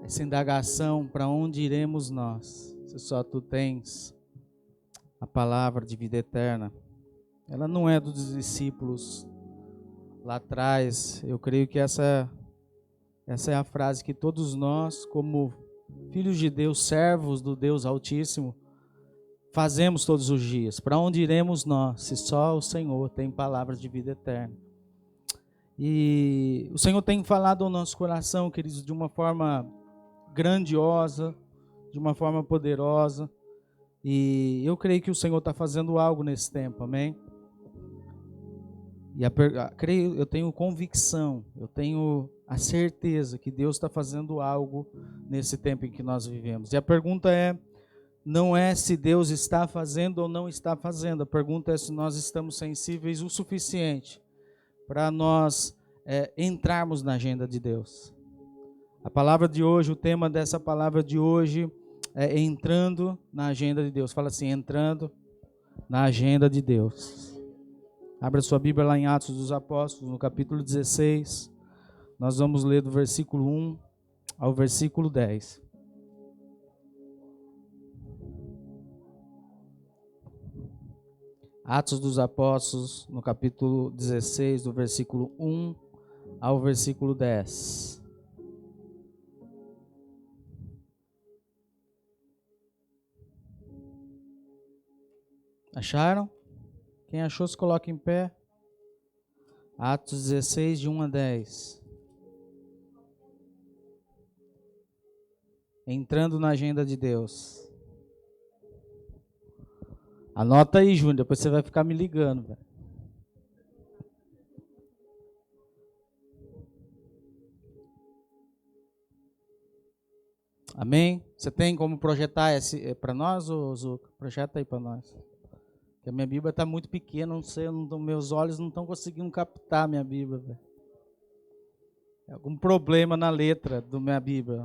essa indagação, para onde iremos nós? Se só tu tens a palavra de vida eterna. Ela não é dos discípulos lá atrás. Eu creio que essa é a frase que todos nós, como filhos de Deus, servos do Deus Altíssimo, fazemos todos os dias. Para onde iremos nós, se só o Senhor tem palavras de vida eterna? E o Senhor tem falado ao nosso coração, queridos, de uma forma grandiosa, de uma forma poderosa. E eu creio que o Senhor está fazendo algo nesse tempo, amém? E eu tenho convicção, eu tenho a certeza que Deus está fazendo algo nesse tempo em que nós vivemos. E a pergunta não é se Deus está fazendo ou não está fazendo. A pergunta é se nós estamos sensíveis o suficiente para nós entrarmos na agenda de Deus. A palavra de hoje, o tema dessa palavra de hoje é entrando na agenda de Deus. Fala assim, entrando na agenda de Deus. Abra sua Bíblia lá em Atos dos Apóstolos, no capítulo 16. Nós vamos ler do versículo 1 ao versículo 10. Atos dos Apóstolos, no capítulo 16, do versículo 1 ao versículo 10. Acharam? Quem achou, se coloca em pé. Atos 16, de 1 a 10. Entrando na agenda de Deus. Anota aí, Júnior, depois você vai ficar me ligando, velho. Amém? Você tem como projetar para nós, Zuca? Projeta aí para nós. Porque a minha Bíblia está muito pequena, não sei, meus olhos não estão conseguindo captar a minha Bíblia, velho. Tem algum problema na letra da minha Bíblia.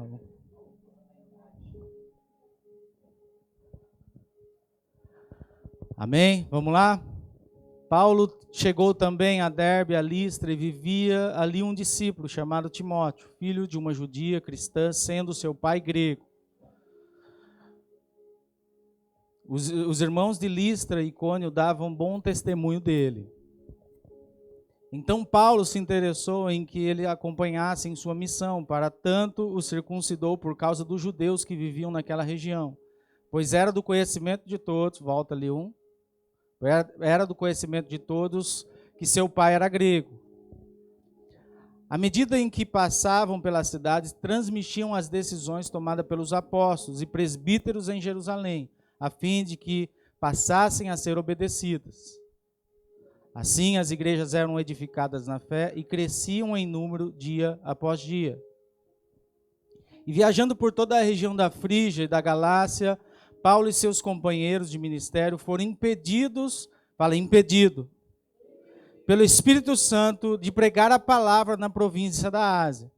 Amém? Vamos lá? Paulo chegou também a Derbe, a Listra, e vivia ali um discípulo chamado Timóteo, filho de uma judia cristã, sendo seu pai grego. Os irmãos de Listra e Icônio davam bom testemunho dele. Então Paulo se interessou em que ele acompanhasse em sua missão, para tanto o circuncidou por causa dos judeus que viviam naquela região, pois era do conhecimento de todos, volta ali era do conhecimento de todos que seu pai era grego. À medida em que passavam pelas cidades, transmitiam as decisões tomadas pelos apóstolos e presbíteros em Jerusalém, a fim de que passassem a ser obedecidas. Assim, as igrejas eram edificadas na fé e cresciam em número dia após dia. E viajando por toda a região da Frígia e da Galácia, Paulo e seus companheiros de ministério foram impedido, pelo Espírito Santo de pregar a palavra na província da Ásia.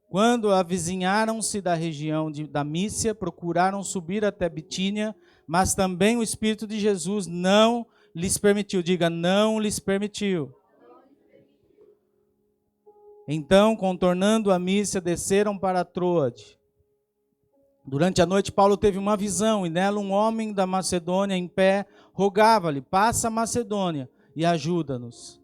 Quando avizinharam-se da região da Mícia, procuraram subir até Bitínia, mas também o Espírito de Jesus não lhes permitiu. Diga, não lhes permitiu. Então, contornando a Mícia, desceram para Troade. Durante a noite, Paulo teve uma visão, e nela um homem da Macedônia em pé rogava-lhe, passa a Macedônia e ajuda-nos.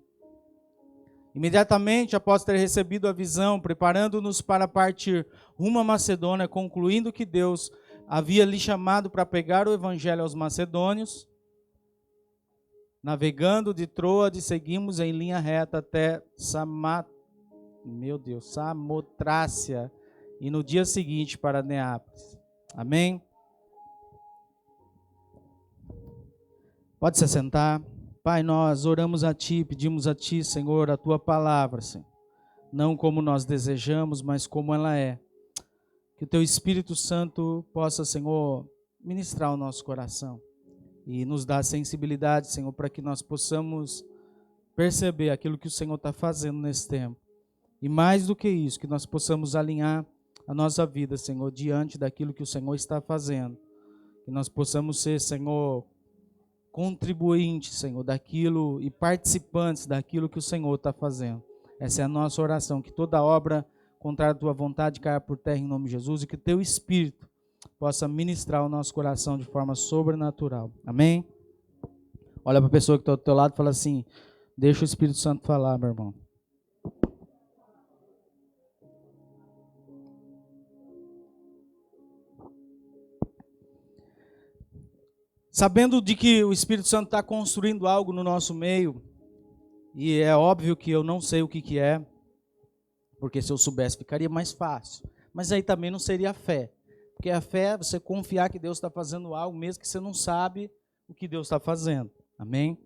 Imediatamente, após ter recebido a visão, preparando-nos para partir rumo à Macedônia, concluindo que Deus havia lhe chamado para pregar o evangelho aos macedônios, navegando de Troade, seguimos em linha reta até Samotrácia, e no dia seguinte para Neápolis. Amém? Pode se sentar. Pai, nós oramos a Ti, pedimos a Ti, Senhor, a Tua palavra, Senhor. Não como nós desejamos, mas como ela é. Que o Teu Espírito Santo possa, Senhor, ministrar o nosso coração e nos dar sensibilidade, Senhor, para que nós possamos perceber aquilo que o Senhor está fazendo nesse tempo. E mais do que isso, que nós possamos alinhar a nossa vida, Senhor, diante daquilo que o Senhor está fazendo. Que nós possamos ser, Senhor, contribuintes, Senhor, daquilo e participantes daquilo que o Senhor está fazendo. Essa é a nossa oração, que toda obra contrário à tua vontade caia por terra em nome de Jesus e que teu Espírito possa ministrar o nosso coração de forma sobrenatural. Amém? Olha para a pessoa que está do teu lado e fala assim, deixa o Espírito Santo falar, meu irmão. Sabendo de que o Espírito Santo está construindo algo no nosso meio, e é óbvio que eu não sei o que é, porque se eu soubesse ficaria mais fácil. Mas aí também não seria fé. Porque a fé é você confiar que Deus está fazendo algo, mesmo que você não sabe o que Deus está fazendo. Amém?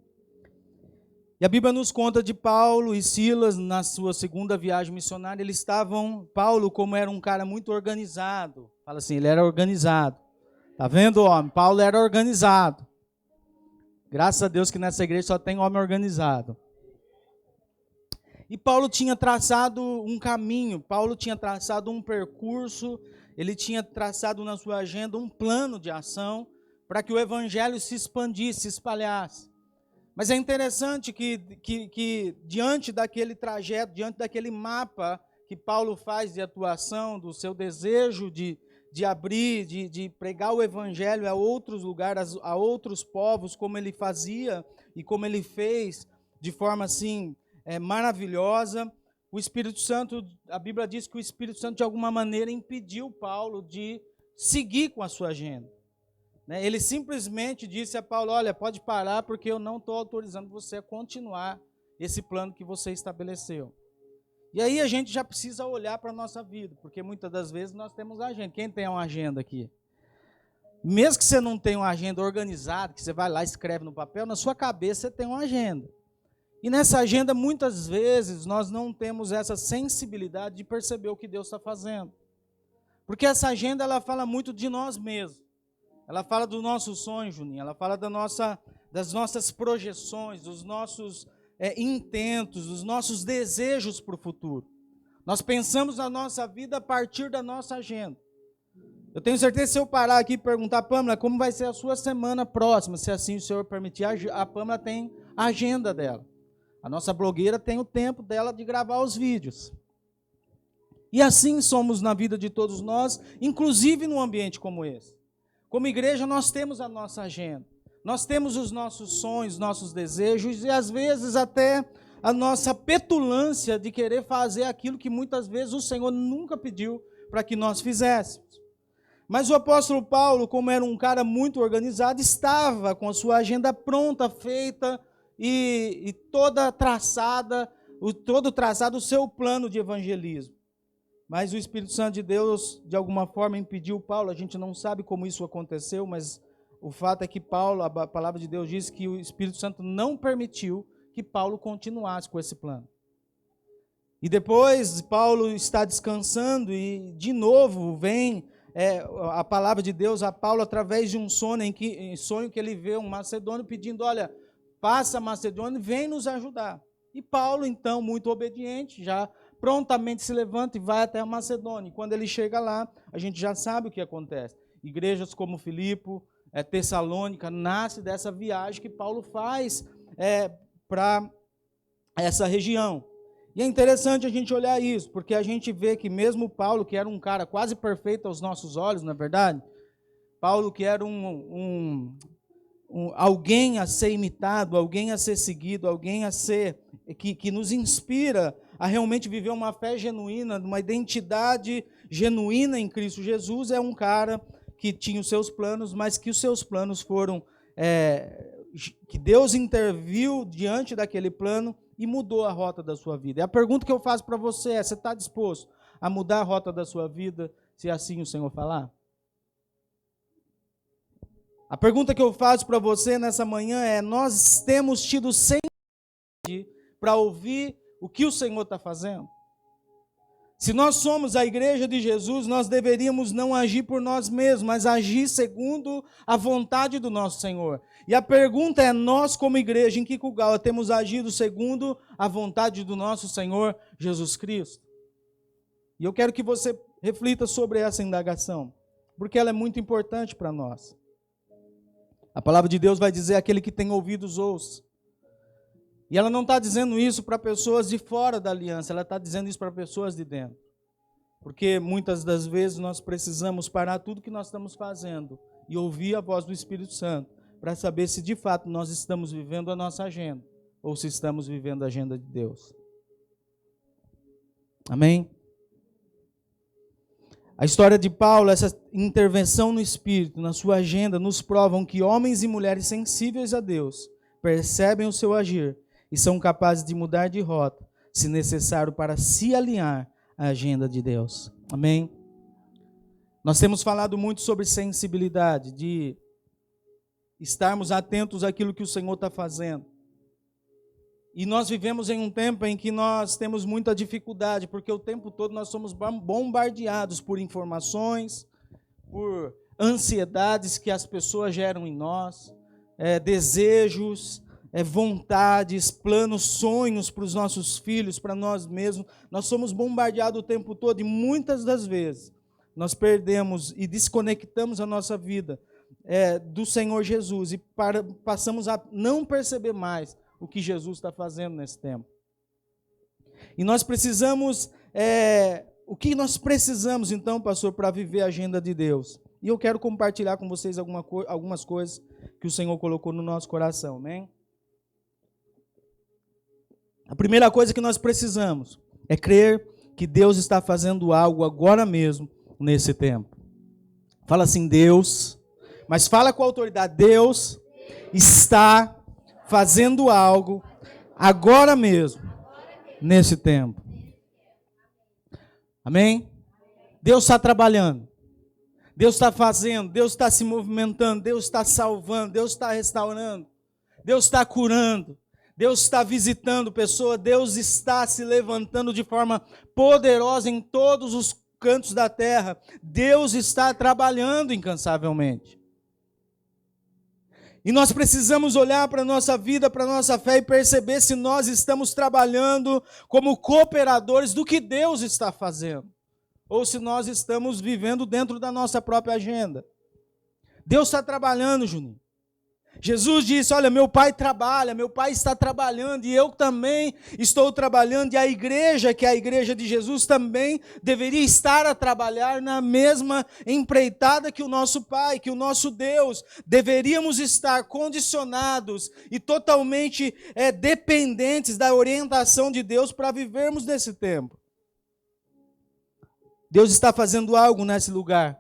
E a Bíblia nos conta de Paulo e Silas na sua segunda viagem missionária. Eles estavam, Paulo, como era um cara muito organizado, fala assim, ele era organizado. Tá vendo, homem? Paulo era organizado. Graças a Deus que nessa igreja só tem homem organizado. E Paulo tinha traçado um caminho, Paulo tinha traçado um percurso, ele tinha traçado na sua agenda um plano de ação para que o evangelho se expandisse, se espalhasse. Mas é interessante que diante daquele trajeto, diante daquele mapa que Paulo faz de atuação, do seu desejo de abrir, de pregar o evangelho a outros lugares, a outros povos, como ele fazia e como ele fez de forma assim maravilhosa. O Espírito Santo, a Bíblia diz que o Espírito Santo de alguma maneira impediu Paulo de seguir com a sua agenda. Ele simplesmente disse a Paulo, olha, pode parar porque eu não estou autorizando você a continuar esse plano que você estabeleceu. E aí a gente já precisa olhar para a nossa vida, porque muitas das vezes nós temos agenda. Quem tem uma agenda aqui? Mesmo que você não tenha uma agenda organizada, que você vai lá e escreve no papel, na sua cabeça você tem uma agenda. E nessa agenda, muitas vezes, nós não temos essa sensibilidade de perceber o que Deus está fazendo. Porque essa agenda, ela fala muito de nós mesmos. Ela fala do nosso sonho, Juninho. Ela fala das nossas projeções, dos nossos intentos, dos nossos desejos para o futuro. Nós pensamos na nossa vida a partir da nossa agenda. Eu tenho certeza que se eu parar aqui e perguntar, Pâmela, como vai ser a sua semana próxima, se assim o Senhor permitir, a Pâmela tem a agenda dela. A nossa blogueira tem o tempo dela de gravar os vídeos. E assim somos na vida de todos nós, inclusive num ambiente como esse. Como igreja, nós temos a nossa agenda. Nós temos os nossos sonhos, nossos desejos e às vezes até a nossa petulância de querer fazer aquilo que muitas vezes o Senhor nunca pediu para que nós fizéssemos. Mas o apóstolo Paulo, como era um cara muito organizado, estava com a sua agenda pronta, feita e toda traçada, todo traçado o seu plano de evangelismo. Mas o Espírito Santo de Deus, de alguma forma, impediu Paulo. A gente não sabe como isso aconteceu, mas o fato é que Paulo, a palavra de Deus diz que o Espírito Santo não permitiu que Paulo continuasse com esse plano. E depois Paulo está descansando e de novo vem a palavra de Deus a Paulo através de um sonho que ele vê um macedônio pedindo, olha, passa a Macedônia e vem nos ajudar. E Paulo, então, muito obediente, já prontamente se levanta e vai até a Macedônia. E quando ele chega lá, a gente já sabe o que acontece. Igrejas como Filipe, Tessalônica, nasce dessa viagem que Paulo faz para essa região. E é interessante a gente olhar isso, porque a gente vê que mesmo Paulo, que era um cara quase perfeito aos nossos olhos, não é verdade? Paulo, que era alguém a ser imitado, alguém a ser seguido, alguém a ser que nos inspira a realmente viver uma fé genuína, uma identidade genuína em Cristo Jesus, é um cara que tinha os seus planos, mas que os seus planos foram, que Deus interviu diante daquele plano e mudou a rota da sua vida. E a pergunta que eu faço para você é, você está disposto a mudar a rota da sua vida, se assim o Senhor falar? A pergunta que eu faço para você nessa manhã é, nós temos tido sensibilidade para ouvir o que o Senhor está fazendo? Se nós somos a igreja de Jesus, nós deveríamos não agir por nós mesmos, mas agir segundo a vontade do nosso Senhor. E a pergunta é, nós como igreja em Kikugawa temos agido segundo a vontade do nosso Senhor Jesus Cristo? E eu quero que você reflita sobre essa indagação, porque ela é muito importante para nós. A palavra de Deus vai dizer, aquele que tem ouvidos ouça. E ela não está dizendo isso para pessoas de fora da aliança, ela está dizendo isso para pessoas de dentro. Porque muitas das vezes nós precisamos parar tudo que nós estamos fazendo e ouvir a voz do Espírito Santo para saber se de fato nós estamos vivendo a nossa agenda ou se estamos vivendo a agenda de Deus. Amém? A história de Paulo, essa intervenção no Espírito, na sua agenda, nos provam que homens e mulheres sensíveis a Deus percebem o seu agir e são capazes de mudar de rota, se necessário, para se alinhar à agenda de Deus. Amém? Nós temos falado muito sobre sensibilidade, de estarmos atentos àquilo que o Senhor está fazendo. E nós vivemos em um tempo em que nós temos muita dificuldade, porque o tempo todo nós somos bombardeados por informações, por ansiedades que as pessoas geram em nós, desejos, vontades, planos, sonhos para os nossos filhos, para nós mesmos. Nós somos bombardeados o tempo todo e muitas das vezes nós perdemos e desconectamos a nossa vida do Senhor Jesus e passamos a não perceber mais o que Jesus está fazendo nesse tempo. E nós precisamos, o que nós precisamos então, pastor, para viver a agenda de Deus? E eu quero compartilhar com vocês algumas coisas que o Senhor colocou no nosso coração, amém? A primeira coisa que nós precisamos é crer que Deus está fazendo algo agora mesmo nesse tempo. Fala assim, Deus, mas fala com autoridade, Deus está fazendo algo agora mesmo, nesse tempo. Amém? Deus está trabalhando. Deus está fazendo. Deus está se movimentando. Deus está salvando. Deus está restaurando. Deus está curando. Deus está visitando pessoas. Deus está se levantando de forma poderosa em todos os cantos da terra. Deus está trabalhando incansavelmente. E nós precisamos olhar para a nossa vida, para a nossa fé e perceber se nós estamos trabalhando como cooperadores do que Deus está fazendo. Ou se nós estamos vivendo dentro da nossa própria agenda. Deus está trabalhando, Juninho. Jesus disse, olha, meu Pai trabalha, meu Pai está trabalhando e eu também estou trabalhando. E a igreja, que é a igreja de Jesus, também deveria estar a trabalhar na mesma empreitada que o nosso Pai, que o nosso Deus. Deveríamos estar condicionados e totalmente dependentes da orientação de Deus para vivermos nesse tempo. Deus está fazendo algo nesse lugar.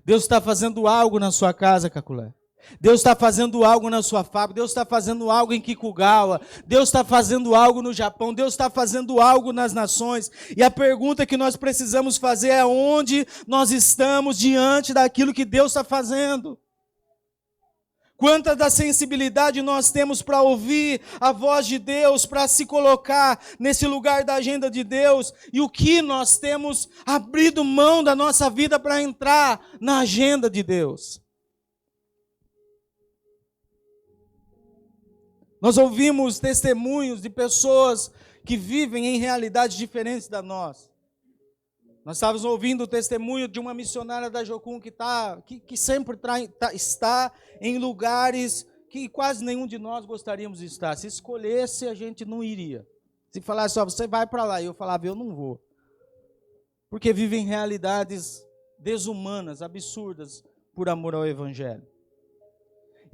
Deus está fazendo algo na sua casa, Caculé. Deus está fazendo algo na sua fábrica, Deus está fazendo algo em Kikugawa, Deus está fazendo algo no Japão, Deus está fazendo algo nas nações. E a pergunta que nós precisamos fazer é onde nós estamos diante daquilo que Deus está fazendo. Quanta da sensibilidade nós temos para ouvir a voz de Deus, para se colocar nesse lugar da agenda de Deus, e o que nós temos abrido mão da nossa vida para entrar na agenda de Deus. Nós ouvimos testemunhos de pessoas que vivem em realidades diferentes da nossa. Nós estávamos ouvindo o testemunho de uma missionária da Jocum que sempre está em lugares que quase nenhum de nós gostaríamos de estar. Se escolhesse, a gente não iria. Se falasse, você vai para lá, e eu falava, eu não vou. Porque vivem realidades desumanas, absurdas, por amor ao Evangelho.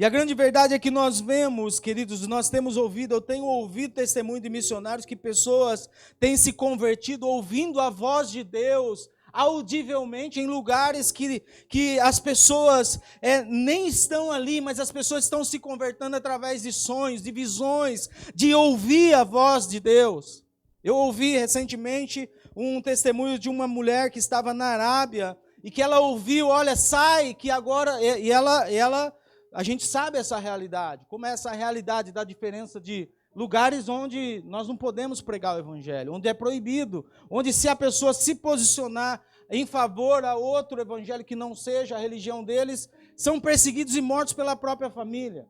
E a grande verdade é que nós vemos, queridos, nós temos ouvido, eu tenho ouvido testemunho de missionários que pessoas têm se convertido ouvindo a voz de Deus audivelmente em lugares que as pessoas nem estão ali, mas as pessoas estão se convertendo através de sonhos, de visões, de ouvir a voz de Deus. Eu ouvi recentemente um testemunho de uma mulher que estava na Arábia e que ela ouviu, olha, sai, que agora, e ela a gente sabe essa realidade, como é essa realidade da diferença de lugares onde nós não podemos pregar o Evangelho, onde é proibido, onde se a pessoa se posicionar em favor a outro evangelho que não seja a religião deles, são perseguidos e mortos pela própria família.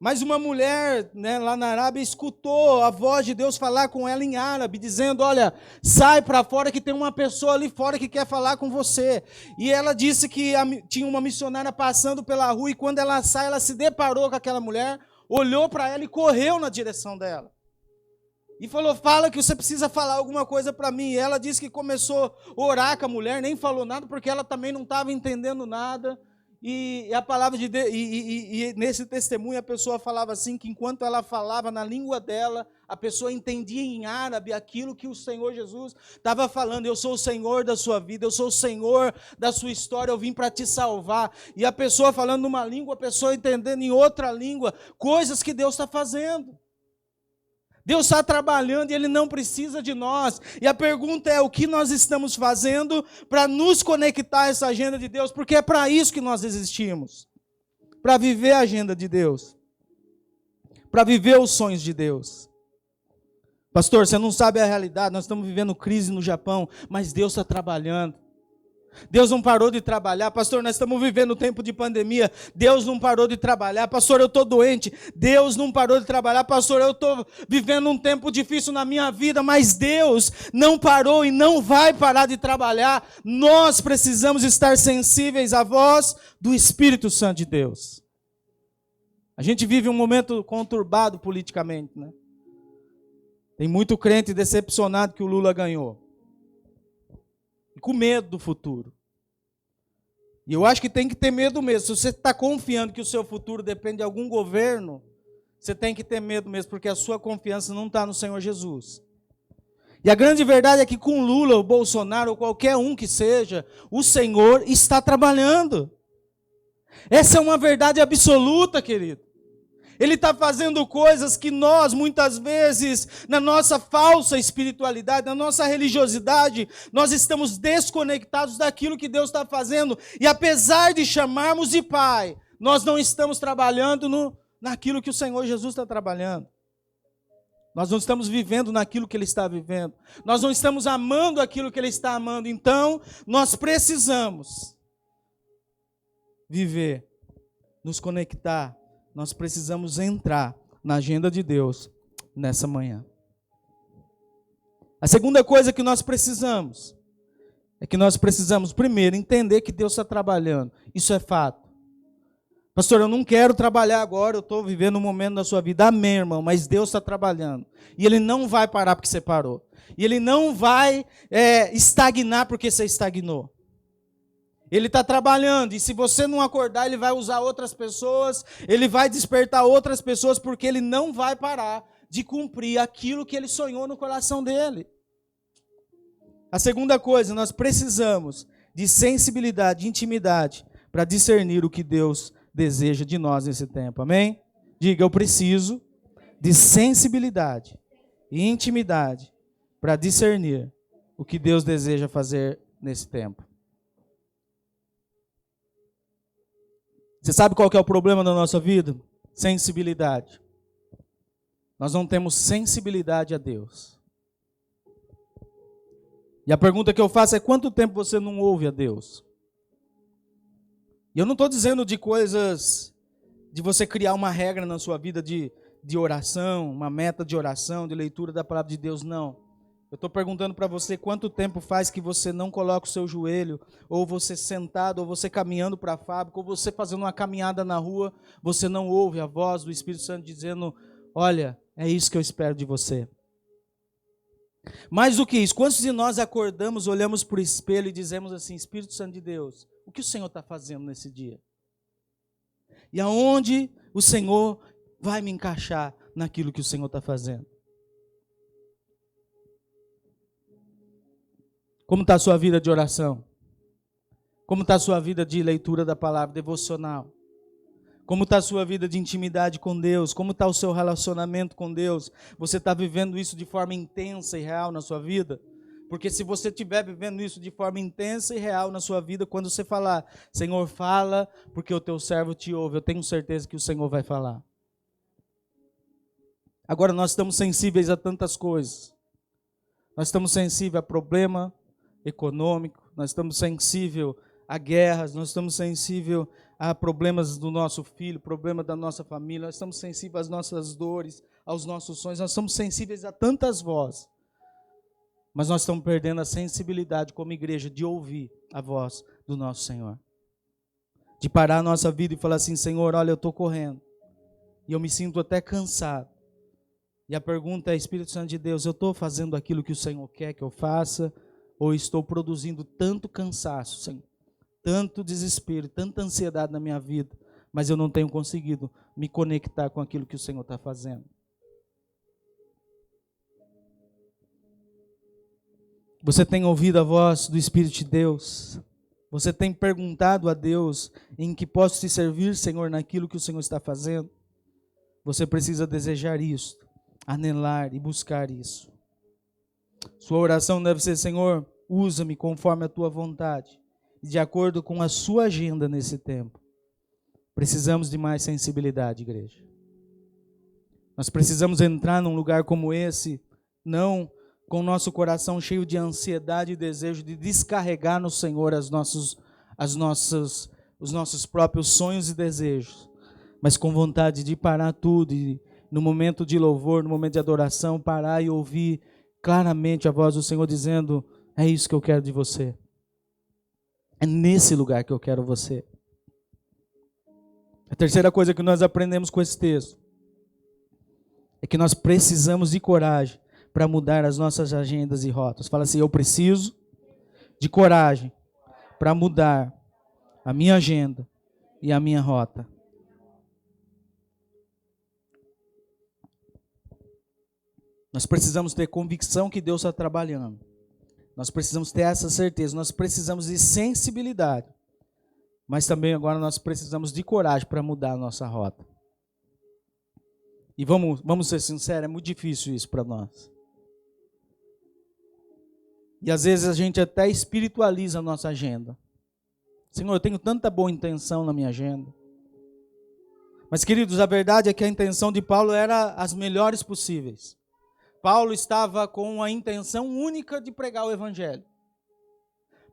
Mas uma mulher, lá na Arábia escutou a voz de Deus falar com ela em árabe, dizendo, olha, sai para fora que tem uma pessoa ali fora que quer falar com você. E ela disse que tinha uma missionária passando pela rua e quando ela sai, ela se deparou com aquela mulher, olhou para ela e correu na direção dela. e falou, fala que você precisa falar alguma coisa para mim. E ela disse que começou a orar com a mulher, nem falou nada, porque ela também não estava entendendo nada. E a palavra de Deus, e nesse testemunho a pessoa falava assim, que enquanto ela falava na língua dela, a pessoa entendia em árabe aquilo que o Senhor Jesus estava falando. Eu sou o Senhor da sua vida, eu sou o Senhor da sua história, eu vim para te salvar. E a pessoa falando numa língua, a pessoa entendendo em outra língua, coisas que Deus está fazendo. Deus está trabalhando e Ele não precisa de nós. E a pergunta é, o que nós estamos fazendo para nos conectar a essa agenda de Deus? Porque é para isso que nós existimos. Para viver a agenda de Deus. Para viver os sonhos de Deus. Pastor, você não sabe a realidade, nós estamos vivendo crise no Japão, mas Deus está trabalhando. Deus não parou de trabalhar. Pastor, nós estamos vivendo um tempo de pandemia. Deus não parou de trabalhar. Pastor, eu estou doente. Deus não parou de trabalhar. Pastor, eu estou vivendo um tempo difícil na minha vida, mas Deus não parou e não vai parar de trabalhar. Nós precisamos estar sensíveis à voz do Espírito Santo de Deus. A gente vive um momento conturbado politicamente, né? Tem muito crente decepcionado que o Lula ganhou. E com medo do futuro. E eu acho que tem que ter medo mesmo. Se você está confiando que o seu futuro depende de algum governo, você tem que ter medo mesmo, porque a sua confiança não está no Senhor Jesus. E a grande verdade é que com Lula, ou Bolsonaro, ou qualquer um que seja, o Senhor está trabalhando. Essa é uma verdade absoluta, querido. Ele está fazendo coisas que nós, muitas vezes, na nossa falsa espiritualidade, na nossa religiosidade, nós estamos desconectados daquilo que Deus está fazendo. E apesar de chamarmos de Pai, nós não estamos trabalhando naquilo que o Senhor Jesus está trabalhando. Nós não estamos vivendo naquilo que Ele está vivendo. Nós não estamos amando aquilo que Ele está amando. Então, nós precisamos viver, nos conectar. Nós precisamos entrar na agenda de Deus nessa manhã. A segunda coisa que nós precisamos é que nós precisamos, primeiro, entender que Deus está trabalhando. Isso é fato. Pastor, eu não quero trabalhar agora, eu estou vivendo um momento da sua vida. Amém, irmão, mas Deus está trabalhando. E Ele não vai parar porque você parou. E Ele não vai estagnar porque você estagnou. Ele está trabalhando, e se você não acordar, Ele vai usar outras pessoas, Ele vai despertar outras pessoas, porque Ele não vai parar de cumprir aquilo que Ele sonhou no coração dele. A segunda coisa, nós precisamos de sensibilidade, de intimidade, para discernir o que Deus deseja de nós nesse tempo, amém? Diga, eu preciso de sensibilidade e intimidade para discernir o que Deus deseja fazer nesse tempo. Você sabe qual que é o problema da nossa vida? Sensibilidade. Nós não temos sensibilidade a Deus. E a pergunta que eu faço é, quanto tempo você não ouve a Deus? E eu não estou dizendo de coisas, de você criar uma regra na sua vida de oração, uma meta de oração, de leitura da palavra de Deus, não. Eu estou perguntando para você quanto tempo faz que você não coloca o seu joelho, ou você sentado, ou você caminhando para a fábrica, ou você fazendo uma caminhada na rua, você não ouve a voz do Espírito Santo dizendo, olha, é isso que eu espero de você. Mais do que isso, quantos de nós acordamos, olhamos para o espelho e dizemos assim, Espírito Santo de Deus, o que o Senhor está fazendo nesse dia? E aonde o Senhor vai me encaixar naquilo que o Senhor está fazendo? Como está a sua vida de oração? Como está a sua vida de leitura da palavra, devocional? Como está a sua vida de intimidade com Deus? Como está o seu relacionamento com Deus? Você está vivendo isso de forma intensa e real na sua vida? Porque se você estiver vivendo isso de forma intensa e real na sua vida, quando você falar, Senhor, fala, porque o teu servo te ouve, eu tenho certeza que o Senhor vai falar. Agora, nós estamos sensíveis a tantas coisas. Nós estamos sensíveis a problema econômico, nós estamos sensíveis a guerras, nós estamos sensíveis a problemas do nosso filho, problema da nossa família, nós estamos sensíveis às nossas dores, aos nossos sonhos, nós estamos sensíveis a tantas vozes, mas nós estamos perdendo a sensibilidade como igreja de ouvir a voz do nosso Senhor, de parar a nossa vida e falar assim, Senhor, olha, eu estou correndo, e eu me sinto até cansado, E a pergunta é, Espírito Santo de Deus, eu estou fazendo aquilo que o Senhor quer que eu faça? Ou estou produzindo tanto cansaço, Senhor, tanto desespero, tanta ansiedade na minha vida, mas eu não tenho conseguido me conectar com aquilo que o Senhor está fazendo? Você tem ouvido a voz do Espírito de Deus? Você tem perguntado a Deus em que posso te servir, Senhor, naquilo que o Senhor está fazendo? Você precisa desejar isso, anelar e buscar isso. Sua oração deve ser, Senhor, usa-me conforme a tua vontade, e de acordo com a sua agenda nesse tempo. Precisamos de mais sensibilidade, igreja. Nós precisamos entrar num lugar como esse, não com o nosso coração cheio de ansiedade e desejo de descarregar no Senhor os nossos próprios sonhos e desejos, mas com vontade de parar tudo e, no momento de louvor, no momento de adoração, parar e ouvir claramente a voz do Senhor dizendo, é isso que eu quero de você. É nesse lugar que eu quero você. A terceira coisa que nós aprendemos com esse texto é que nós precisamos de coragem para mudar as nossas agendas e rotas. Fala assim, eu preciso de coragem para mudar a minha agenda e a minha rota. Nós precisamos ter convicção que Deus está trabalhando. Nós precisamos ter essa certeza. Nós precisamos de sensibilidade. Mas também agora nós precisamos de coragem para mudar a nossa rota. E vamos ser sinceros, é muito difícil isso para nós. E às vezes a gente até espiritualiza a nossa agenda. Senhor, eu tenho tanta boa intenção na minha agenda. Mas, queridos, a verdade é que a intenção de Paulo era as melhores possíveis. Paulo estava com a intenção única de pregar o Evangelho.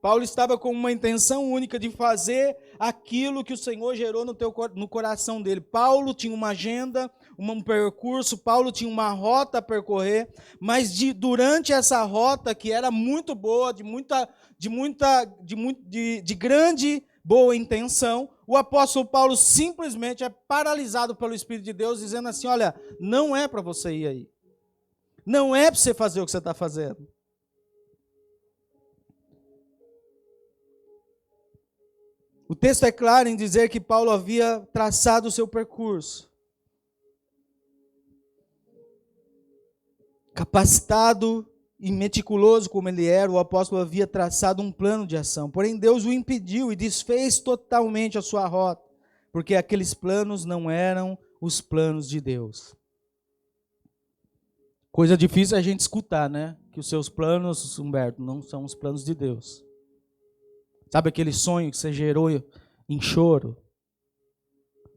Paulo estava com uma intenção única de fazer aquilo que o Senhor gerou no coração dele. Paulo tinha uma agenda, um percurso, Paulo tinha uma rota a percorrer, mas durante essa rota, que era muito boa, de grande boa intenção, o apóstolo Paulo simplesmente é paralisado pelo Espírito de Deus, dizendo assim, olha, não é para você ir aí. Não é para você fazer o que você está fazendo. O texto é claro em dizer que Paulo havia traçado o seu percurso. Capacitado e meticuloso como ele era, o apóstolo havia traçado um plano de ação. Porém, Deus o impediu e desfez totalmente a sua rota, porque aqueles planos não eram os planos de Deus. Coisa difícil a gente escutar, né? Que os seus planos, Humberto, não são os planos de Deus. Sabe aquele sonho que você gerou em choro?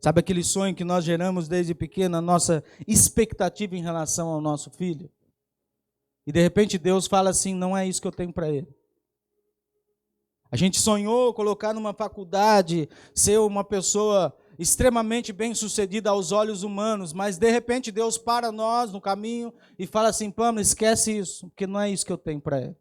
Sabe aquele sonho que nós geramos desde pequeno, a nossa expectativa em relação ao nosso filho? E de repente Deus fala assim, não é isso que eu tenho para ele. A gente sonhou colocar numa faculdade, ser uma pessoa extremamente bem-sucedida aos olhos humanos, mas de repente Deus para nós no caminho e fala assim, Pamela, esquece isso, porque não é isso que eu tenho para ele.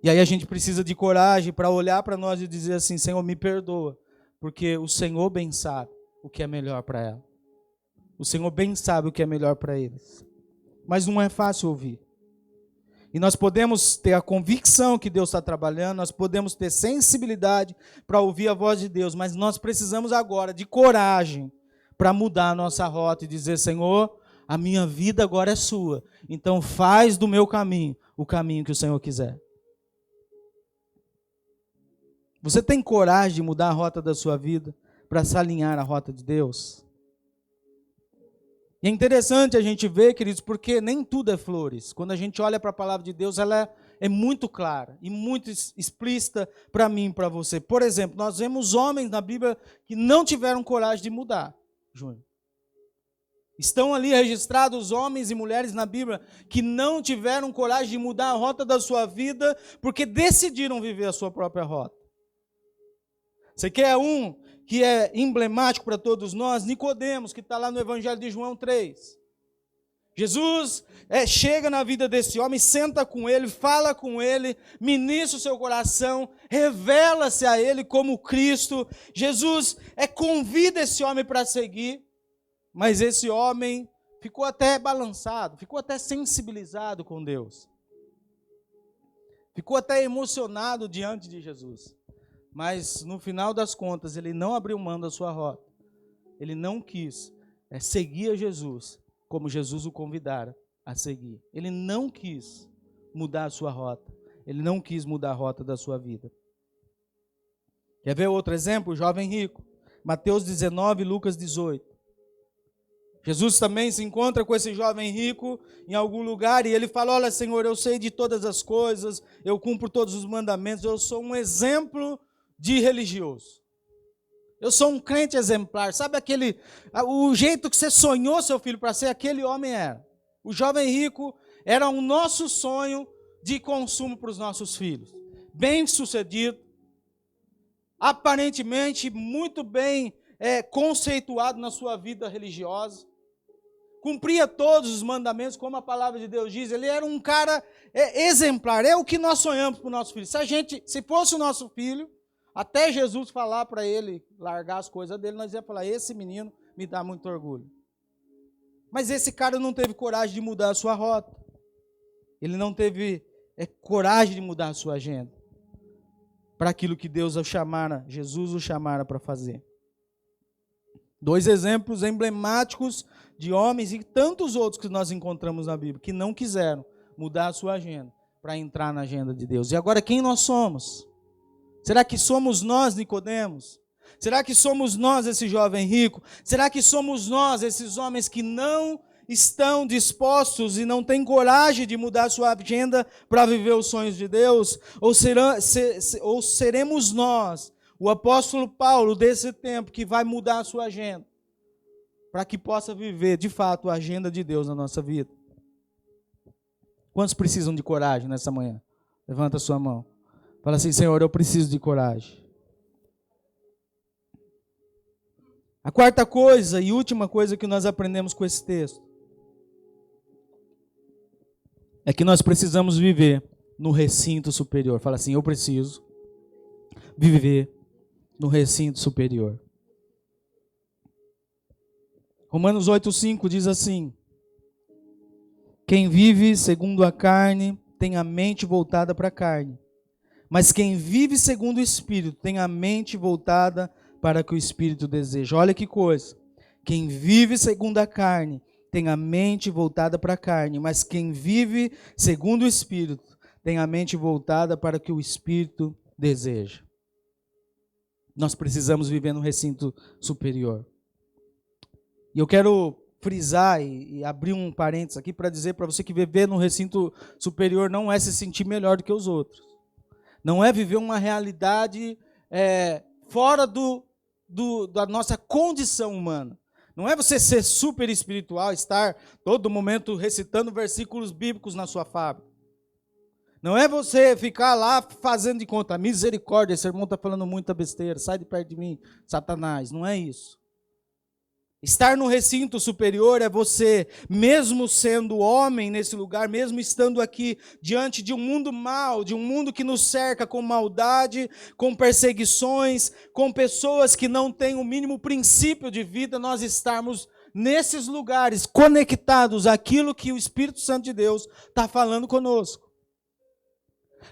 E aí a gente precisa de coragem para olhar para nós e dizer assim, Senhor, me perdoa, porque o Senhor bem sabe o que é melhor para ela. O Senhor bem sabe o que é melhor para eles. Mas não é fácil ouvir. E nós podemos ter a convicção que Deus está trabalhando, nós podemos ter sensibilidade para ouvir a voz de Deus, mas nós precisamos agora de coragem para mudar a nossa rota e dizer, Senhor, a minha vida agora é sua, então faz do meu caminho o caminho que o Senhor quiser. Você tem coragem de mudar a rota da sua vida para se alinhar à rota de Deus? E é interessante a gente ver, queridos, porque nem tudo é flores. Quando a gente olha para a palavra de Deus, ela é muito clara e muito explícita para mim e para você. Por exemplo, nós vemos homens na Bíblia que não tiveram coragem de mudar. Júnior. Estão ali registrados homens e mulheres na Bíblia que não tiveram coragem de mudar a rota da sua vida porque decidiram viver a sua própria rota. Você quer um que é emblemático para todos nós? Nicodemos, que está lá no Evangelho de João 3. Jesus chega na vida desse homem, senta com ele, fala com ele, ministra o seu coração, revela-se a ele como Cristo. Jesus convida esse homem para seguir, mas esse homem ficou até balançado, ficou até sensibilizado com Deus. Ficou até emocionado diante de Jesus. Mas no final das contas, ele não abriu mão da sua rota. Ele não quis seguir a Jesus como Jesus o convidara a seguir. Ele não quis mudar a sua rota. Ele não quis mudar a rota da sua vida. Quer ver outro exemplo? O jovem rico. Mateus 19, Lucas 18. Jesus também se encontra com esse jovem rico em algum lugar e ele fala: olha, Senhor, eu sei de todas as coisas, eu cumpro todos os mandamentos, eu sou um exemplo de religioso. Eu sou um crente exemplar. Sabe o jeito que você sonhou seu filho para ser, aquele homem era. O jovem rico era o nosso sonho de consumo para os nossos filhos. Bem sucedido, aparentemente muito bem conceituado na sua vida religiosa. Cumpria todos os mandamentos, como a palavra de Deus diz. Ele era um cara exemplar. É o que nós sonhamos para o nosso filho. Se fosse o nosso filho, até Jesus falar para ele largar as coisas dele, nós ia falar: esse menino me dá muito orgulho. Mas esse cara não teve coragem de mudar a sua rota. Ele não teve coragem de mudar a sua agenda para aquilo que Jesus o chamara para fazer. 2 exemplos emblemáticos de homens e tantos outros que nós encontramos na Bíblia, que não quiseram mudar a sua agenda para entrar na agenda de Deus. E agora, quem nós somos? Será que somos nós, Nicodemos? Será que somos nós, esse jovem rico? Será que somos nós, esses homens que não estão dispostos e não têm coragem de mudar a sua agenda para viver os sonhos de Deus? Ou seremos nós, o apóstolo Paulo desse tempo, que vai mudar a sua agenda para que possa viver de fato a agenda de Deus na nossa vida? Quantos precisam de coragem nessa manhã? Levanta a sua mão. Fala assim: Senhor, eu preciso de coragem. A quarta coisa e última coisa que nós aprendemos com esse texto é que nós precisamos viver no recinto superior. Fala assim: eu preciso viver no recinto superior. Romanos 8,5 diz assim: quem vive segundo a carne tem a mente voltada para a carne, mas quem vive segundo o Espírito tem a mente voltada para o que o Espírito deseja. Olha que coisa. Quem vive segundo a carne tem a mente voltada para a carne, mas quem vive segundo o Espírito tem a mente voltada para o que o Espírito deseja. Nós precisamos viver no recinto superior. E eu quero frisar e abrir um parênteses aqui para dizer para você que viver no recinto superior não é se sentir melhor do que os outros. Não é viver uma realidade fora da nossa condição humana. Não é você ser super espiritual, estar todo momento recitando versículos bíblicos na sua fábrica. Não é você ficar lá fazendo de conta: misericórdia, esse irmão está falando muita besteira, sai de perto de mim, Satanás. Não é isso. Estar no recinto superior é você, mesmo sendo homem nesse lugar, mesmo estando aqui diante de um mundo mau, de um mundo que nos cerca com maldade, com perseguições, com pessoas que não têm o mínimo princípio de vida, nós estarmos nesses lugares conectados àquilo que o Espírito Santo de Deus está falando conosco.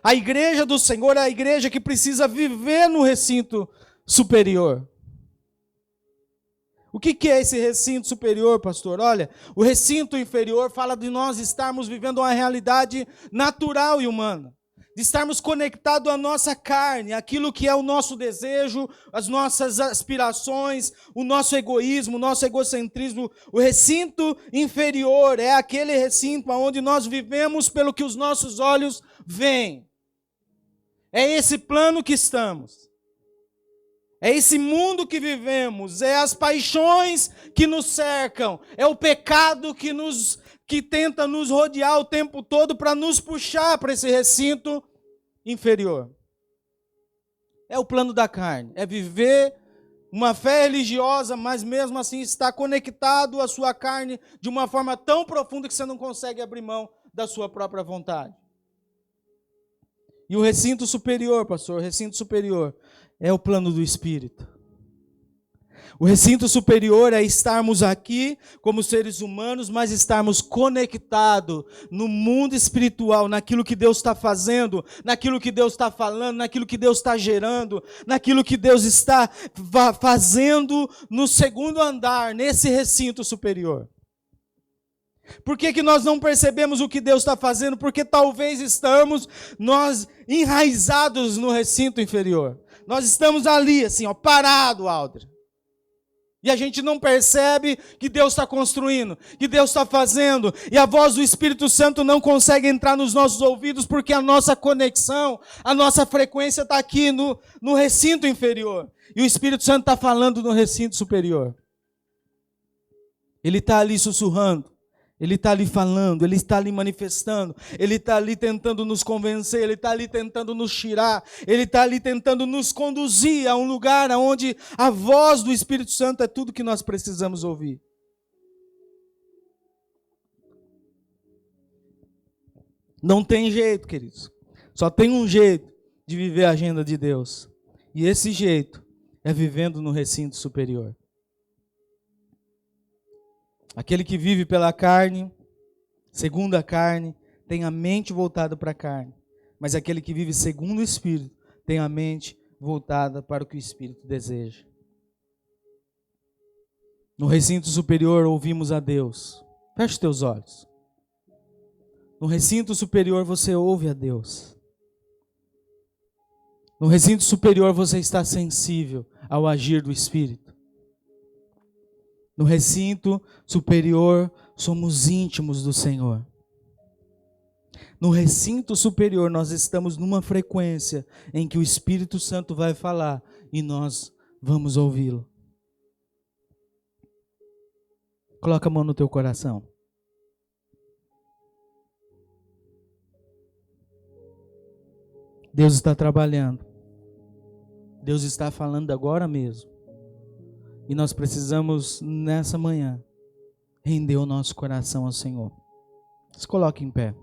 A igreja do Senhor é a igreja que precisa viver no recinto superior. O que é esse recinto superior, pastor? Olha, o recinto inferior fala de nós estarmos vivendo uma realidade natural e humana. De estarmos conectados à nossa carne, aquilo que é o nosso desejo, as nossas aspirações, o nosso egoísmo, o nosso egocentrismo. O recinto inferior é aquele recinto onde nós vivemos pelo que os nossos olhos veem. É esse plano que estamos. É esse mundo que vivemos, é as paixões que nos cercam, é o pecado que tenta nos rodear o tempo todo para nos puxar para esse recinto inferior. É o plano da carne, é viver uma fé religiosa, mas mesmo assim está conectado à sua carne de uma forma tão profunda que você não consegue abrir mão da sua própria vontade. E o recinto superior, pastor, o recinto superior é o plano do Espírito. O recinto superior é estarmos aqui como seres humanos, mas estarmos conectados no mundo espiritual, naquilo que Deus está fazendo, naquilo que Deus está falando, naquilo que Deus está gerando, naquilo que Deus está fazendo no segundo andar, nesse recinto superior. Por que nós não percebemos o que Deus está fazendo? Porque talvez estamos nós enraizados no recinto inferior. Nós estamos ali, assim, ó, parado, Alder. E a gente não percebe que Deus está construindo, que Deus está fazendo. E a voz do Espírito Santo não consegue entrar nos nossos ouvidos porque a nossa conexão, a nossa frequência está aqui no recinto inferior. E o Espírito Santo está falando no recinto superior. Ele está ali sussurrando. Ele está ali falando, Ele está ali manifestando, Ele está ali tentando nos convencer, Ele está ali tentando nos tirar, Ele está ali tentando nos conduzir a um lugar onde a voz do Espírito Santo é tudo que nós precisamos ouvir. Não tem jeito, queridos. Só tem um jeito de viver a agenda de Deus. E esse jeito é vivendo no recinto superior. Aquele que vive pela carne, segundo a carne, tem a mente voltada para a carne. Mas aquele que vive segundo o Espírito, tem a mente voltada para o que o Espírito deseja. No recinto superior ouvimos a Deus. Feche teus olhos. No recinto superior você ouve a Deus. No recinto superior você está sensível ao agir do Espírito. No recinto superior, somos íntimos do Senhor. No recinto superior, nós estamos numa frequência em que o Espírito Santo vai falar e nós vamos ouvi-lo. Coloca a mão no teu coração. Deus está trabalhando. Deus está falando agora mesmo. E nós precisamos, nessa manhã, render o nosso coração ao Senhor. Se coloque em pé.